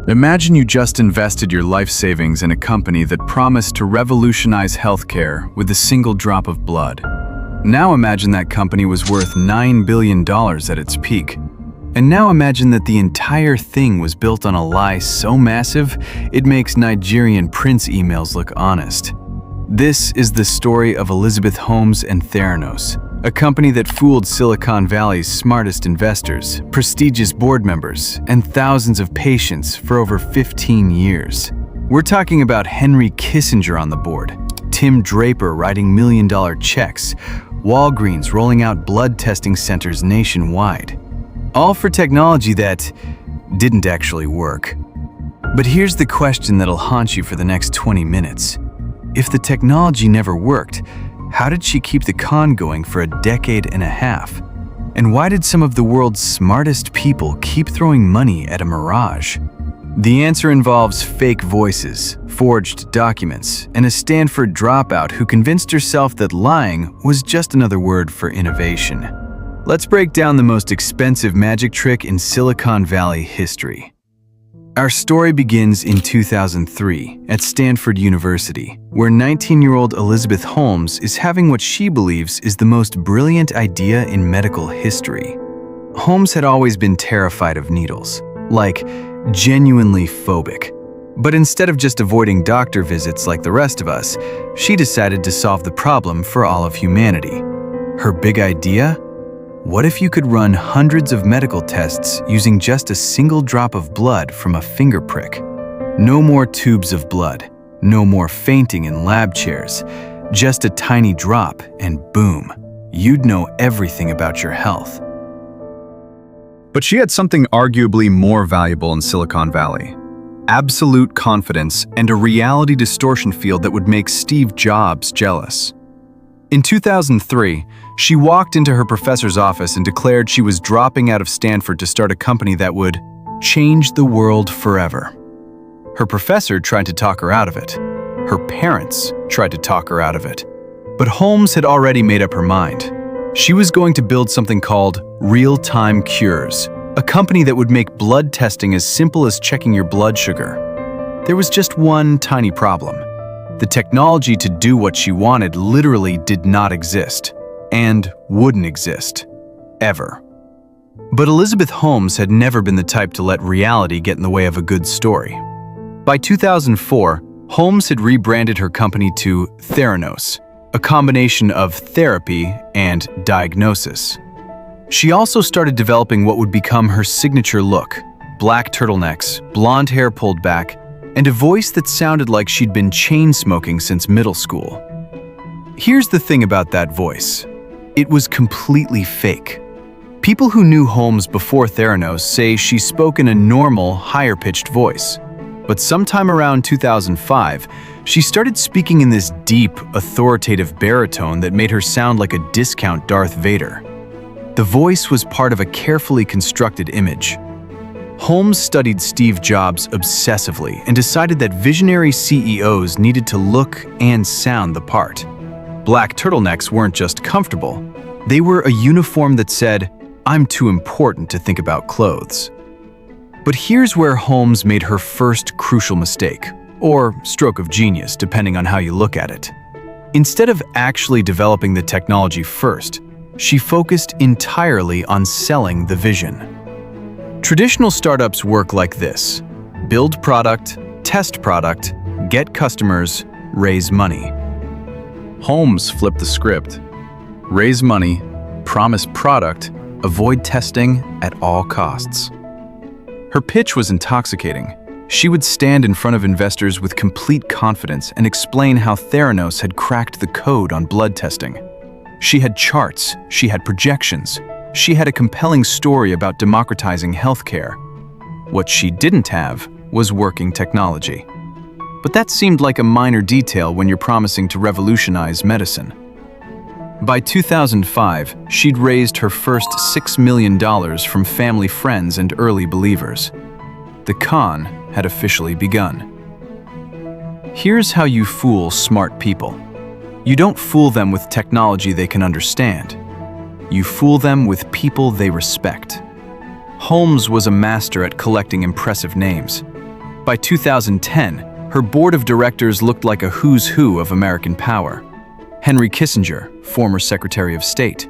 Imagine you just invested your life savings in a company that promised to revolutionize healthcare with a single drop of blood. Now imagine that company was worth $9 billion at its peak. And now imagine that the entire thing was built on a lie so massive, it makes Nigerian prince emails look honest. This is the story of Elizabeth Holmes and Theranos, a company that fooled Silicon Valley's smartest investors, prestigious board members, and thousands of patients for over 15 years. We're talking about Henry Kissinger on the board, Tim Draper writing million-dollar checks, Walgreens rolling out blood testing centers nationwide. All for technology that didn't actually work. But here's the question that'll haunt you for the next 20 minutes. If the technology never worked, how did she keep the con going for a decade and a half? And why did some of the world's smartest people keep throwing money at a mirage? The answer involves fake voices, forged documents, and a Stanford dropout who convinced herself that lying was just another word for innovation. Let's break down the most expensive magic trick in Silicon Valley history. Our story begins in 2003 at Stanford University, where 19-year-old Elizabeth Holmes is having what she believes is the most brilliant idea in medical history. Holmes had always been terrified of needles, like genuinely phobic. But instead of just avoiding doctor visits like the rest of us, she decided to solve the problem for all of humanity. Her big idea? What if you could run hundreds of medical tests using just a single drop of blood from a finger prick? No more tubes of blood, no more fainting in lab chairs, just a tiny drop and boom, you'd know everything about your health. But she had something arguably more valuable in Silicon Valley: absolute confidence and a reality distortion field that would make Steve Jobs jealous. In 2003, she walked into her professor's office and declared she was dropping out of Stanford to start a company that would change the world forever. Her professor tried to talk her out of it. Her parents tried to talk her out of it. But Holmes had already made up her mind. She was going to build something called Real-Time Cures, a company that would make blood testing as simple as checking your blood sugar. There was just one tiny problem. The technology to do what she wanted literally did not exist, and wouldn't exist, ever. But Elizabeth Holmes had never been the type to let reality get in the way of a good story. By 2004, Holmes had rebranded her company to Theranos, a combination of therapy and diagnosis. She also started developing what would become her signature look: black turtlenecks, blonde hair pulled back, and a voice that sounded like she'd been chain-smoking since middle school. Here's the thing about that voice. It was completely fake. People who knew Holmes before Theranos say she spoke in a normal, higher-pitched voice. But sometime around 2005, she started speaking in this deep, authoritative baritone that made her sound like a discount Darth Vader. The voice was part of a carefully constructed image. Holmes studied Steve Jobs obsessively and decided that visionary CEOs needed to look and sound the part. Black turtlenecks weren't just comfortable. They were a uniform that said, "I'm too important to think about clothes." But here's where Holmes made her first crucial mistake, or stroke of genius, depending on how you look at it. Instead of actually developing the technology first, she focused entirely on selling the vision. Traditional startups work like this: build product, test product, get customers, raise money. Holmes flipped the script. Raise money, promise product, avoid testing at all costs. Her pitch was intoxicating. She would stand in front of investors with complete confidence and explain how Theranos had cracked the code on blood testing. She had charts, she had projections, she had a compelling story about democratizing healthcare. What she didn't have was working technology. But that seemed like a minor detail when you're promising to revolutionize medicine. By 2005, she'd raised her first $6 million from family, friends, and early believers. The con had officially begun. Here's how you fool smart people. You don't fool them with technology they can understand. You fool them with people they respect. Holmes was a master at collecting impressive names. By 2010, her board of directors looked like a who's who of American power. Henry Kissinger, former Secretary of State.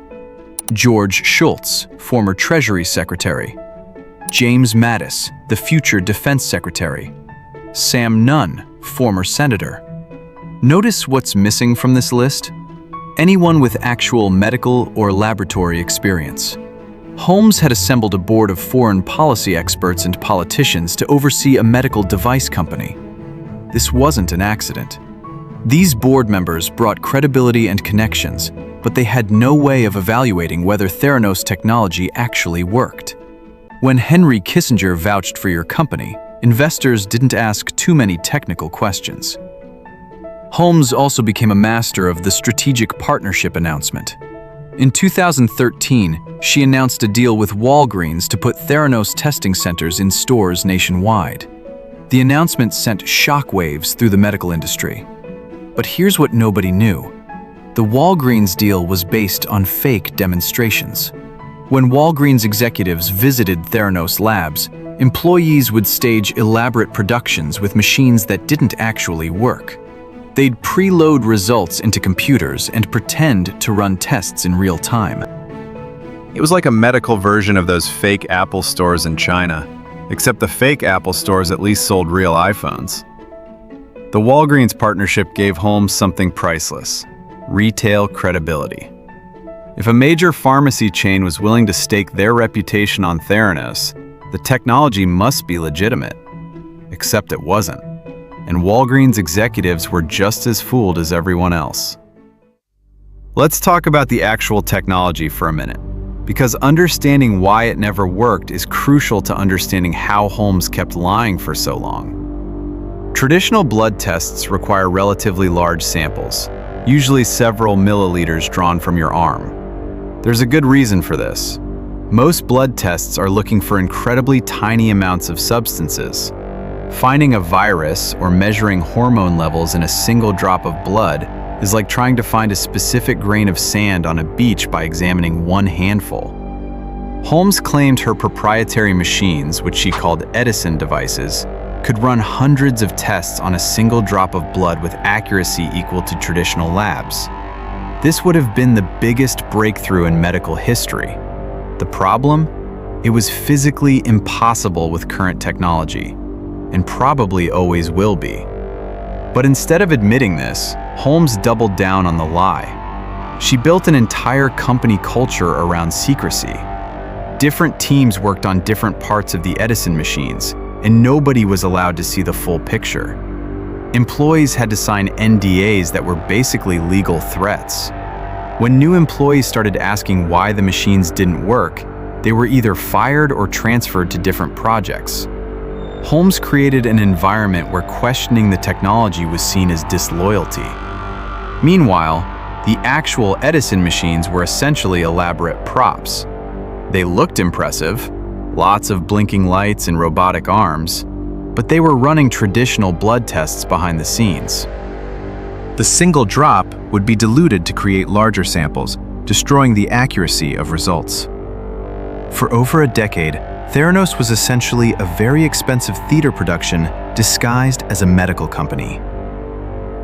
George Shultz, former Treasury Secretary. James Mattis, the future Defense Secretary. Sam Nunn, former Senator. Notice what's missing from this list? Anyone with actual medical or laboratory experience. Holmes had assembled a board of foreign policy experts and politicians to oversee a medical device company. This wasn't an accident. These board members brought credibility and connections, but they had no way of evaluating whether Theranos technology actually worked. When Henry Kissinger vouched for your company, investors didn't ask too many technical questions. Holmes also became a master of the strategic partnership announcement. In 2013, she announced a deal with Walgreens to put Theranos testing centers in stores nationwide. The announcement sent shockwaves through the medical industry. But here's what nobody knew. The Walgreens deal was based on fake demonstrations. When Walgreens executives visited Theranos labs, employees would stage elaborate productions with machines that didn't actually work. They'd preload results into computers and pretend to run tests in real time. It was like a medical version of those fake Apple stores in China, except the fake Apple stores at least sold real iPhones. The Walgreens partnership gave Holmes something priceless: retail credibility. If a major pharmacy chain was willing to stake their reputation on Theranos, the technology must be legitimate. Except it wasn't. And Walgreens executives were just as fooled as everyone else. Let's talk about the actual technology for a minute, because understanding why it never worked is crucial to understanding how Holmes kept lying for so long. Traditional blood tests require relatively large samples, usually several milliliters drawn from your arm. There's a good reason for this. Most blood tests are looking for incredibly tiny amounts of substances. Finding a virus or measuring hormone levels in a single drop of blood is like trying to find a specific grain of sand on a beach by examining one handful. Holmes claimed her proprietary machines, which she called Edison devices, could run hundreds of tests on a single drop of blood with accuracy equal to traditional labs. This would have been the biggest breakthrough in medical history. The problem? It was physically impossible with current technology, and probably always will be. But instead of admitting this, Holmes doubled down on the lie. She built an entire company culture around secrecy. Different teams worked on different parts of the Edison machines, and nobody was allowed to see the full picture. Employees had to sign NDAs that were basically legal threats. When new employees started asking why the machines didn't work, they were either fired or transferred to different projects. Holmes created an environment where questioning the technology was seen as disloyalty. Meanwhile, the actual Edison machines were essentially elaborate props. They looked impressive, lots of blinking lights and robotic arms, but they were running traditional blood tests behind the scenes. The single drop would be diluted to create larger samples, destroying the accuracy of results. For over a decade, Theranos was essentially a very expensive theater production disguised as a medical company.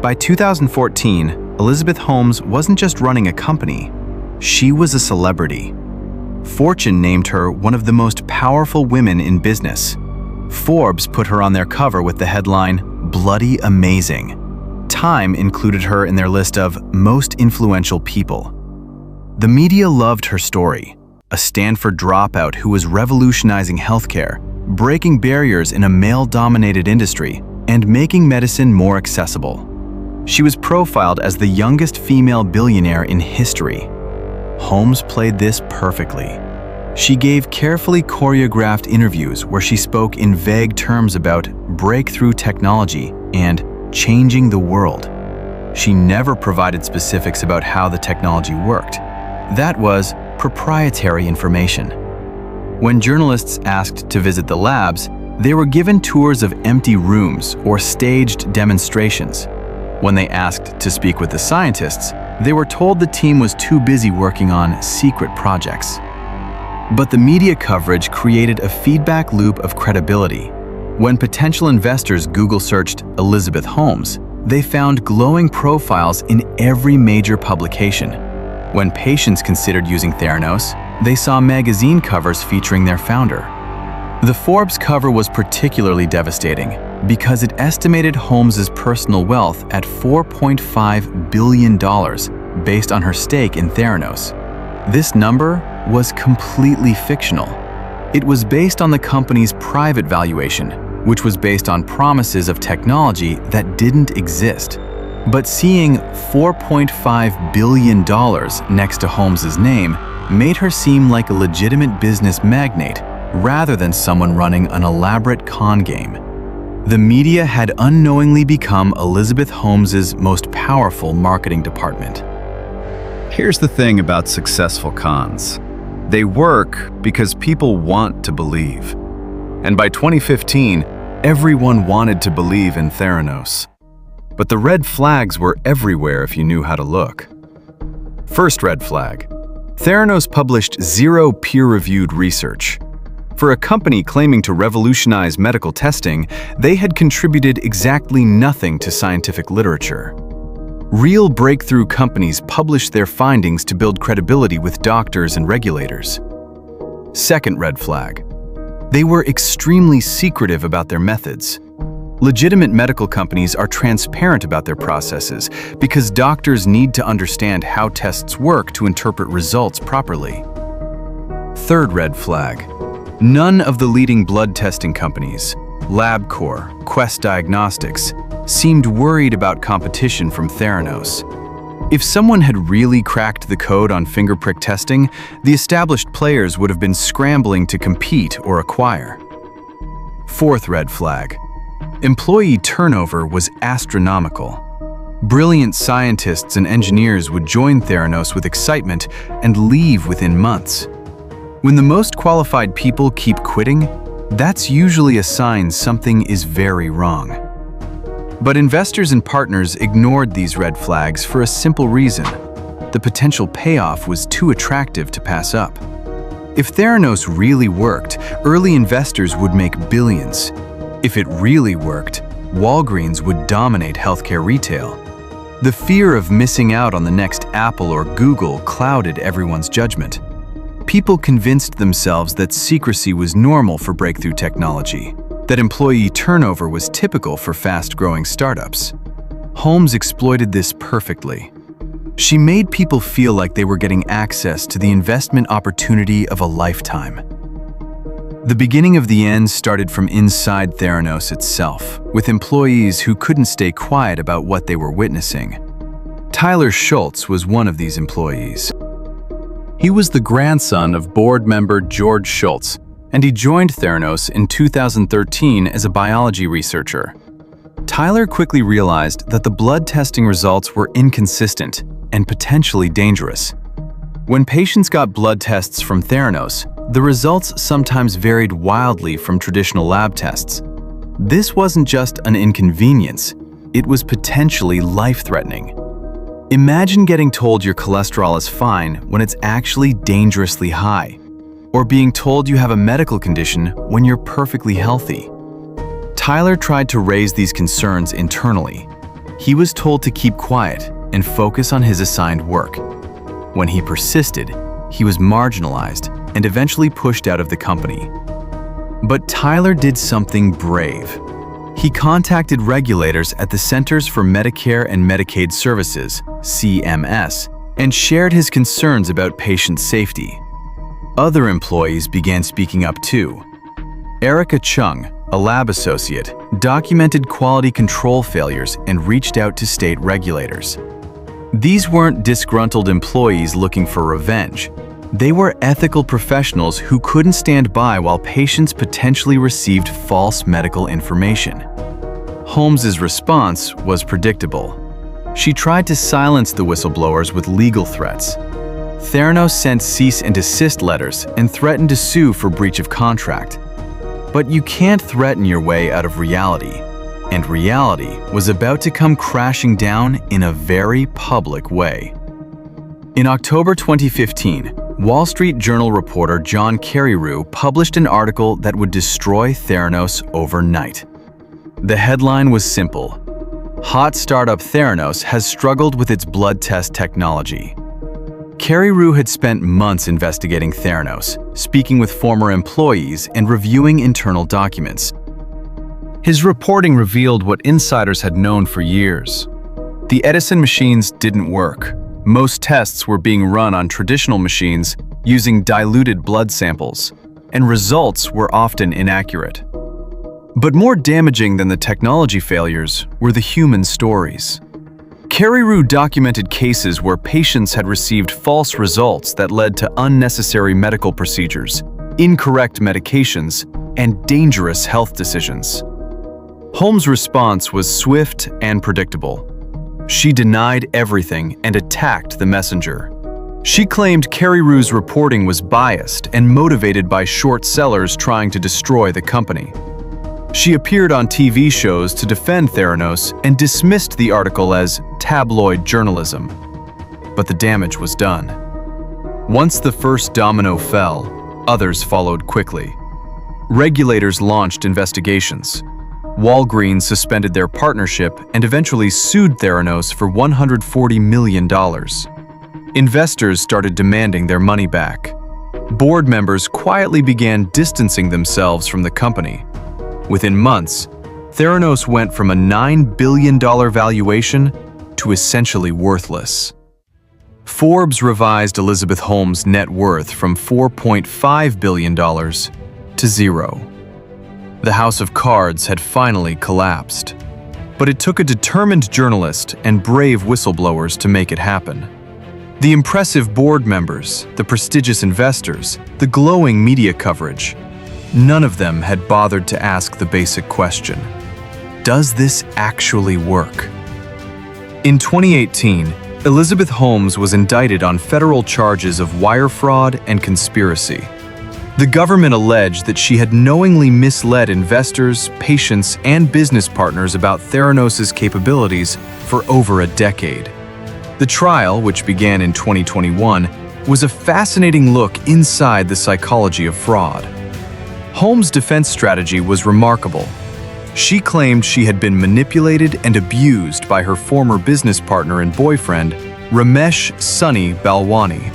By 2014, Elizabeth Holmes wasn't just running a company, she was a celebrity. Fortune named her one of the most powerful women in business. Forbes put her on their cover with the headline, "Bloody Amazing." Time included her in their list of most influential people. The media loved her story, a Stanford dropout who was revolutionizing healthcare, breaking barriers in a male-dominated industry, and making medicine more accessible. She was profiled as the youngest female billionaire in history. Holmes played this perfectly. She gave carefully choreographed interviews where she spoke in vague terms about breakthrough technology and changing the world. She never provided specifics about how the technology worked. That was proprietary information. When journalists asked to visit the labs, they were given tours of empty rooms or staged demonstrations. When they asked to speak with the scientists, they were told the team was too busy working on secret projects. But the media coverage created a feedback loop of credibility. When potential investors Google searched Elizabeth Holmes, they found glowing profiles in every major publication. When patients considered using Theranos, they saw magazine covers featuring their founder. The Forbes cover was particularly devastating because it estimated Holmes's personal wealth at $4.5 billion based on her stake in Theranos. This number was completely fictional. It was based on the company's private valuation, which was based on promises of technology that didn't exist. But seeing $4.5 billion next to Holmes's name made her seem like a legitimate business magnate rather than someone running an elaborate con game. The media had unknowingly become Elizabeth Holmes's most powerful marketing department. Here's the thing about successful cons. They work because people want to believe. And by 2015, everyone wanted to believe in Theranos. But the red flags were everywhere if you knew how to look. First red flag. Theranos published zero peer-reviewed research. For a company claiming to revolutionize medical testing, they had contributed exactly nothing to scientific literature. Real breakthrough companies publish their findings to build credibility with doctors and regulators. Second red flag. They were extremely secretive about their methods. Legitimate medical companies are transparent about their processes because doctors need to understand how tests work to interpret results properly. Third red flag. None of the leading blood testing companies, LabCorp, Quest Diagnostics, seemed worried about competition from Theranos. If someone had really cracked the code on finger prick testing, the established players would have been scrambling to compete or acquire. Fourth red flag. Employee turnover was astronomical. Brilliant scientists and engineers would join Theranos with excitement and leave within months. When the most qualified people keep quitting, that's usually a sign something is very wrong. But investors and partners ignored these red flags for a simple reason. The potential payoff was too attractive to pass up. If Theranos really worked, early investors would make billions. If it really worked, Walgreens would dominate healthcare retail. The fear of missing out on the next Apple or Google clouded everyone's judgment. People convinced themselves that secrecy was normal for breakthrough technology, that employee turnover was typical for fast-growing startups. Holmes exploited this perfectly. She made people feel like they were getting access to the investment opportunity of a lifetime. The beginning of the end started from inside Theranos itself, with employees who couldn't stay quiet about what they were witnessing. Tyler Schultz was one of these employees. He was the grandson of board member George Schultz, and he joined Theranos in 2013 as a biology researcher. Tyler quickly realized that the blood testing results were inconsistent and potentially dangerous. When patients got blood tests from Theranos, the results sometimes varied wildly from traditional lab tests. This wasn't just an inconvenience, it was potentially life-threatening. Imagine getting told your cholesterol is fine when it's actually dangerously high, or being told you have a medical condition when you're perfectly healthy. Tyler tried to raise these concerns internally. He was told to keep quiet and focus on his assigned work. When he persisted, he was marginalized and eventually pushed out of the company. But Tyler did something brave. He contacted regulators at the Centers for Medicare and Medicaid Services, CMS, and shared his concerns about patient safety. Other employees began speaking up too. Erica Chung, a lab associate, documented quality control failures and reached out to state regulators. These weren't disgruntled employees looking for revenge. They were ethical professionals who couldn't stand by while patients potentially received false medical information. Holmes's response was predictable. She tried to silence the whistleblowers with legal threats. Theranos sent cease and desist letters and threatened to sue for breach of contract. But you can't threaten your way out of reality, and reality was about to come crashing down in a very public way. In October 2015, Wall Street Journal reporter John Carreyrou published an article that would destroy Theranos overnight. The headline was simple: "Hot startup Theranos has struggled with its blood test technology." Carreyrou had spent months investigating Theranos, speaking with former employees and reviewing internal documents. His reporting revealed what insiders had known for years. The Edison machines didn't work. Most tests were being run on traditional machines using diluted blood samples, and results were often inaccurate. But more damaging than the technology failures were the human stories. Carreyrou documented cases where patients had received false results that led to unnecessary medical procedures, incorrect medications, and dangerous health decisions. Holmes' response was swift and predictable. She denied everything and attacked the messenger. She claimed Carreyrou's reporting was biased and motivated by short sellers trying to destroy the company. She appeared on TV shows to defend Theranos and dismissed the article as tabloid journalism. But the damage was done. Once the first domino fell, others followed quickly. Regulators launched investigations. Walgreens suspended their partnership and eventually sued Theranos for $140 million. Investors started demanding their money back. Board members quietly began distancing themselves from the company. Within months, Theranos went from a $9 billion valuation to essentially worthless. Forbes revised Elizabeth Holmes' net worth from $4.5 billion to zero. The house of cards had finally collapsed. But it took a determined journalist and brave whistleblowers to make it happen. The impressive board members, the prestigious investors, the glowing media coverage, none of them had bothered to ask the basic question: does this actually work? In 2018, Elizabeth Holmes was indicted on federal charges of wire fraud and conspiracy. The government alleged that she had knowingly misled investors, patients, and business partners about Theranos' capabilities for over a decade. The trial, which began in 2021, was a fascinating look inside the psychology of fraud. Holmes' defense strategy was remarkable. She claimed she had been manipulated and abused by her former business partner and boyfriend, Ramesh "Sunny" Balwani.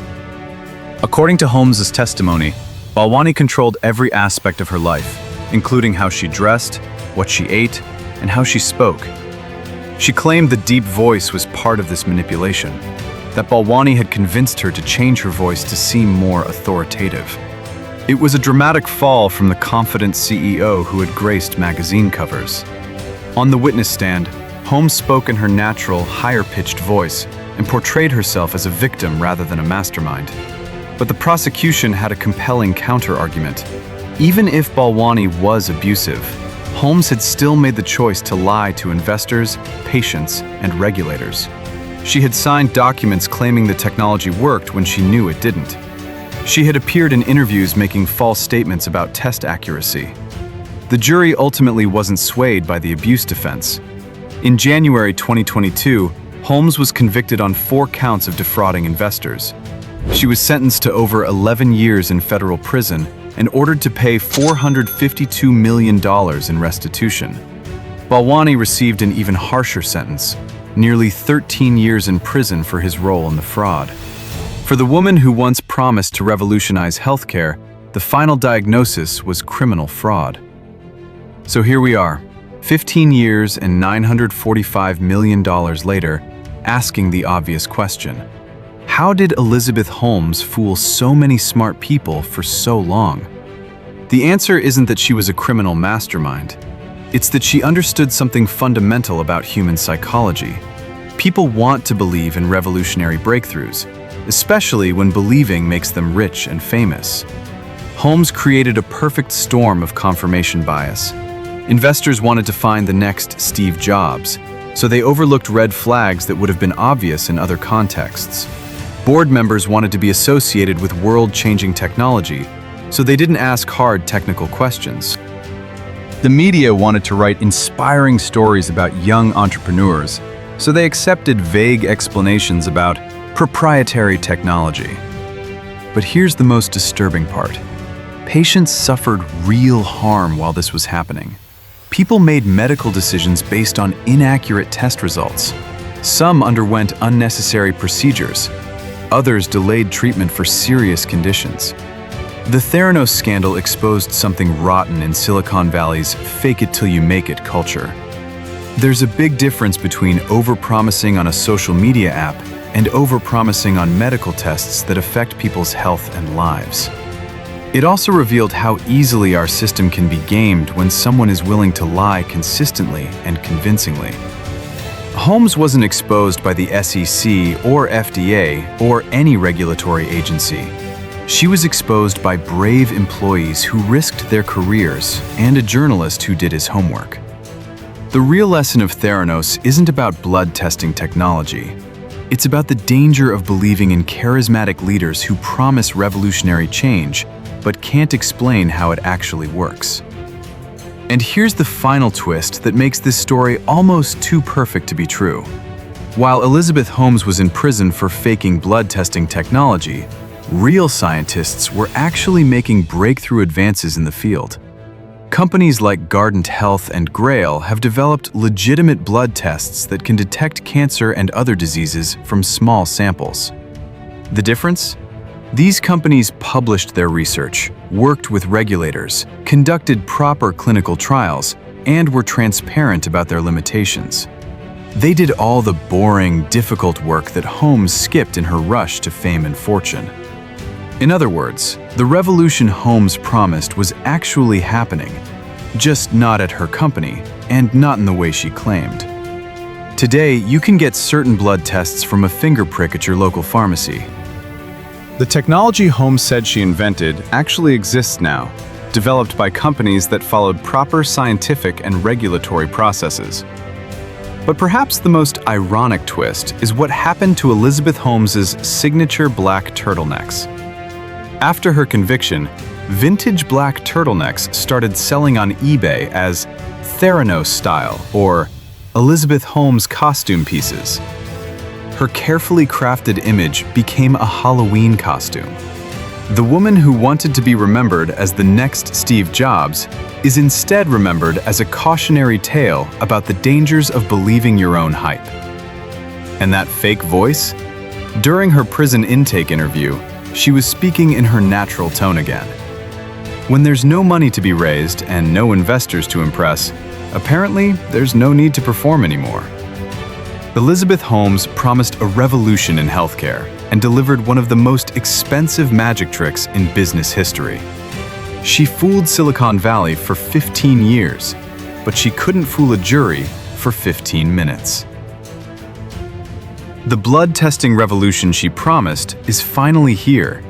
According to Holmes' testimony, Balwani controlled every aspect of her life, including how she dressed, what she ate, and how she spoke. She claimed the deep voice was part of this manipulation, that Balwani had convinced her to change her voice to seem more authoritative. It was a dramatic fall from the confident CEO who had graced magazine covers. On the witness stand, Holmes spoke in her natural, higher-pitched voice and portrayed herself as a victim rather than a mastermind. But the prosecution had a compelling counter-argument. Even if Balwani was abusive, Holmes had still made the choice to lie to investors, patients, and regulators. She had signed documents claiming the technology worked when she knew it didn't. She had appeared in interviews making false statements about test accuracy. The jury ultimately wasn't swayed by the abuse defense. In January 2022, Holmes was convicted on 4 counts of defrauding investors. She was sentenced to over 11 years in federal prison and ordered to pay $452 million in restitution. Balwani received an even harsher sentence, nearly 13 years in prison for his role in the fraud. For the woman who once promised to revolutionize healthcare, the final diagnosis was criminal fraud. So here we are, 15 years and $945 million later, asking the obvious question: how did Elizabeth Holmes fool so many smart people for so long? The answer isn't that she was a criminal mastermind. It's that she understood something fundamental about human psychology. People want to believe in revolutionary breakthroughs, especially when believing makes them rich and famous. Holmes created a perfect storm of confirmation bias. Investors wanted to find the next Steve Jobs, so they overlooked red flags that would have been obvious in other contexts. Board members wanted to be associated with world-changing technology, so they didn't ask hard technical questions. The media wanted to write inspiring stories about young entrepreneurs, so they accepted vague explanations about proprietary technology. But here's the most disturbing part. Patients suffered real harm while this was happening. People made medical decisions based on inaccurate test results. Some underwent unnecessary procedures. Others delayed treatment for serious conditions. The Theranos scandal exposed something rotten in Silicon Valley's fake-it-till-you-make-it culture. There's a big difference between overpromising on a social media app and overpromising on medical tests that affect people's health and lives. It also revealed how easily our system can be gamed when someone is willing to lie consistently and convincingly. Holmes wasn't exposed by the SEC or FDA or any regulatory agency. She was exposed by brave employees who risked their careers and a journalist who did his homework. The real lesson of Theranos isn't about blood testing technology. It's about the danger of believing in charismatic leaders who promise revolutionary change, but can't explain how it actually works. And here's the final twist that makes this story almost too perfect to be true. While Elizabeth Holmes was in prison for faking blood testing technology, real scientists were actually making breakthrough advances in the field. Companies like Guardant Health and Grail have developed legitimate blood tests that can detect cancer and other diseases from small samples. The difference? These companies published their research, worked with regulators, conducted proper clinical trials, and were transparent about their limitations. They did all the boring, difficult work that Holmes skipped in her rush to fame and fortune. In other words, the revolution Holmes promised was actually happening, just not at her company and not in the way she claimed. Today, you can get certain blood tests from a finger prick at your local pharmacy. The technology Holmes said she invented actually exists now, developed by companies that followed proper scientific and regulatory processes. But perhaps the most ironic twist is what happened to Elizabeth Holmes's signature black turtlenecks. After her conviction, vintage black turtlenecks started selling on eBay as Theranos style or Elizabeth Holmes costume pieces. Her carefully crafted image became a Halloween costume. The woman who wanted to be remembered as the next Steve Jobs is instead remembered as a cautionary tale about the dangers of believing your own hype. And that fake voice? During her prison intake interview, she was speaking in her natural tone again. When there's no money to be raised and no investors to impress, apparently there's no need to perform anymore. Elizabeth Holmes promised a revolution in healthcare and delivered one of the most expensive magic tricks in business history. She fooled Silicon Valley for 15 years, but she couldn't fool a jury for 15 minutes. The blood testing revolution she promised is finally here.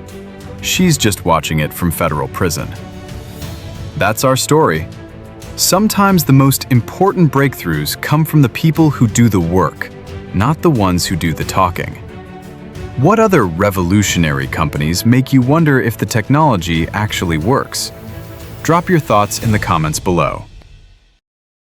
She's just watching it from federal prison. That's our story. Sometimes the most important breakthroughs come from the people who do the work, not the ones who do the talking. What other revolutionary companies make you wonder if the technology actually works? Drop your thoughts in the comments below.